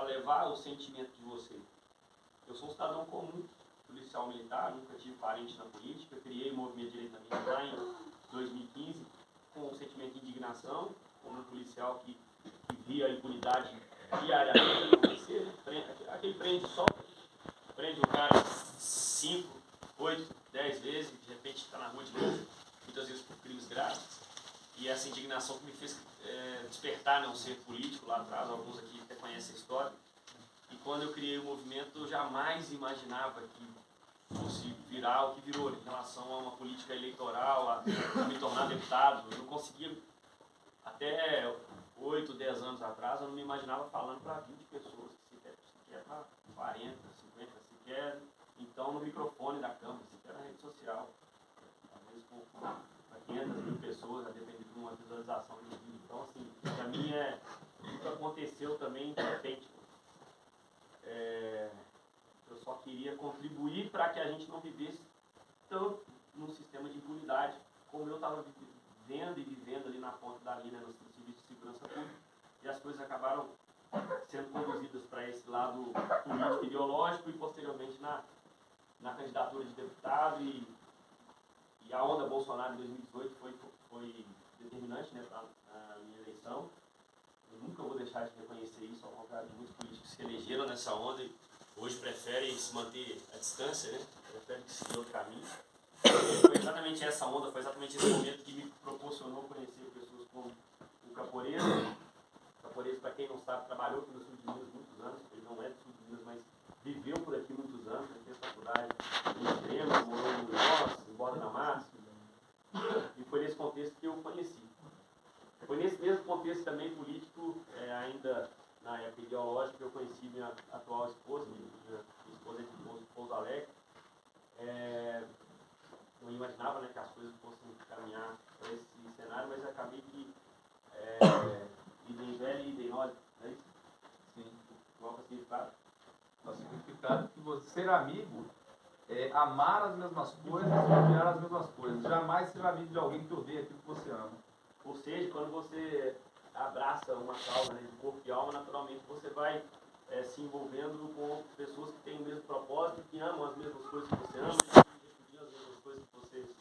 levar o sentimento de vocês. Eu sou um cidadão comum, policial militar, nunca tive parente na política, criei o movimento de direita militar lá em 2015, com um sentimento de indignação, como um policial que via a impunidade diariamente acontecer, né? Aquele prende só, prende um cara 5, 8, 10 vezes, de repente está na rua de novo, muitas vezes por crimes graves. E essa indignação que me fez despertar, né, um ser político lá atrás, alguns aqui até conhecem a história. E quando eu criei o movimento, eu jamais imaginava que fosse virar o que virou em relação a uma política eleitoral, a me tornar deputado. Eu não conseguia, até 8, 10 anos atrás, eu não me imaginava falando para 20 pessoas, sequer para 40, 50, sequer então no microfone da Câmara, sequer na rede social. Às vezes para 500 mil pessoas, a depender de uma visualização de vídeo. Então, assim, para mim isso aconteceu também de repente. Eu só queria contribuir para que a gente não vivesse tanto num sistema de impunidade, como eu estava vendo e vivendo ali na ponta da linha, no serviço de segurança pública, e as coisas acabaram sendo conduzidas para esse lado político ideológico e posteriormente na candidatura de deputado, e a onda Bolsonaro em 2018 foi determinante, né, para a minha eleição. Eu nunca vou deixar de reconhecer isso, ao contrário de muitos políticos que se elegeram nessa onda e hoje preferem se manter à distância, né? Preferem seguir outro caminho. Foi exatamente essa onda, foi exatamente esse momento que me proporcionou conhecer pessoas como o Caporeso. O Caporeso, para quem não sabe, trabalhou aqui no sul de Minas muitos anos. Ele não é do sul de Minas, mas viveu por aqui muitos anos. Ele fez faculdade em Extrema, morou em Nós, em Borda da Mata. E foi nesse contexto que eu conheci. Foi nesse mesmo contexto também político, ainda na época ideológica, que eu conheci minha atual esposa, minha esposa de Pouso Alegre. Não imaginava, né, que as coisas fossem caminhar para esse cenário, mas acabei que idem velho e idem nós, não é isso? Sim. Qual é o significado? O significado que você ser amigo é amar as mesmas coisas e odiar as mesmas coisas. Jamais ser amigo de alguém que odeia aquilo que você ama. Ou seja, quando você abraça uma causa, né, de corpo e alma, naturalmente você vai se envolvendo com pessoas que têm o mesmo propósito, que amam as mesmas coisas que você ama, que repudiam as mesmas coisas que vocês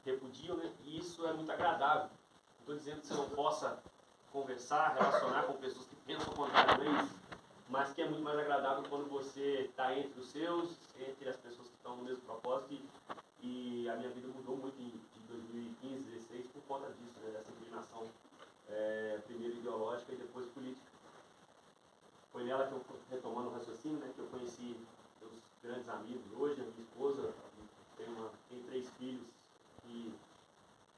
repudiam, né? E isso é muito agradável. Não estou dizendo que você não possa conversar, relacionar com pessoas que pensam o contrário, não é isso, mas que é muito mais agradável quando você está entre os seus, entre as pessoas que estão no mesmo propósito. E a minha vida mudou muito de 2015, 2016 por conta disso, né, dessa inclinação primeiro ideológica e depois política. Foi nela que eu, retomando o raciocínio, né, que eu conheci meus grandes amigos hoje, a minha esposa, tem 3 filhos que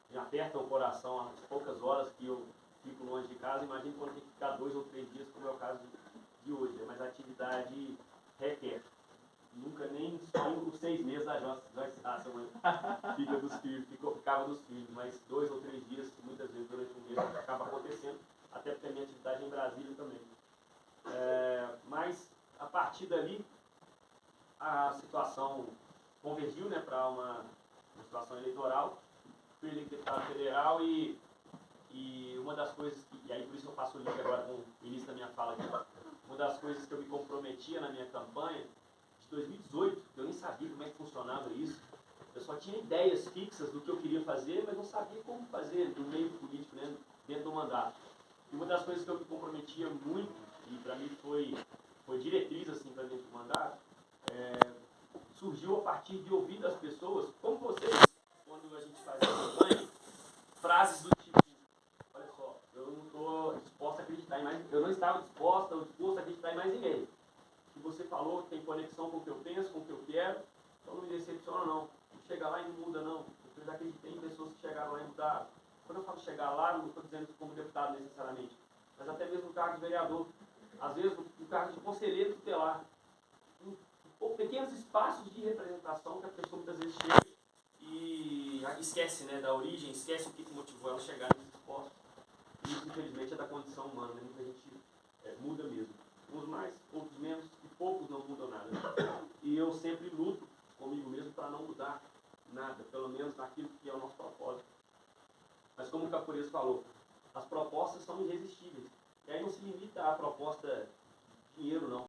me apertam o coração às poucas horas que eu fico longe de casa. Imagino quando tem que ficar 2 ou 3 dias, como é o caso de hoje, né, mas a atividade requer. Nunca nem os 6 meses da Joyce fica dos filhos, ficava dos filhos, mas 2 ou 3 dias, muitas vezes durante um mês, acaba acontecendo, até porque a minha atividade é em Brasília também. Mas a partir dali a situação convergiu, né, para uma situação eleitoral. Fui eleito deputado federal e uma das coisas e aí por isso eu faço o link agora com o início da minha fala aqui, uma das coisas que eu me comprometia na minha campanha 2018, eu nem sabia como é que funcionava isso. Eu só tinha ideias fixas do que eu queria fazer, mas não sabia como fazer no meio político, né, dentro do mandato. E uma das coisas que eu me comprometia muito, e para mim foi diretriz assim, para dentro do mandato, surgiu a partir de ouvir das pessoas, como vocês, quando a gente fazia campanha, frases do tipo: olha só, eu não estou disposto a acreditar em mais, eu não estava disposto a acreditar em mais ninguém. Que você falou que tem conexão com o que eu penso, com o que eu quero, então não me decepciona não. Não chega lá e não muda não. Eu já acreditei em pessoas que chegaram lá e mudaram. Quando eu falo chegar lá, não estou dizendo como deputado necessariamente, mas até mesmo no cargo de vereador. Às vezes no cargo de conselheiro tutelar. Pequenos espaços de representação que a pessoa muitas vezes chega e esquece, né, da origem, esquece o que motivou ela a chegar nesses postos. E isso, infelizmente, é da condição humana, né? Muita gente muda mesmo.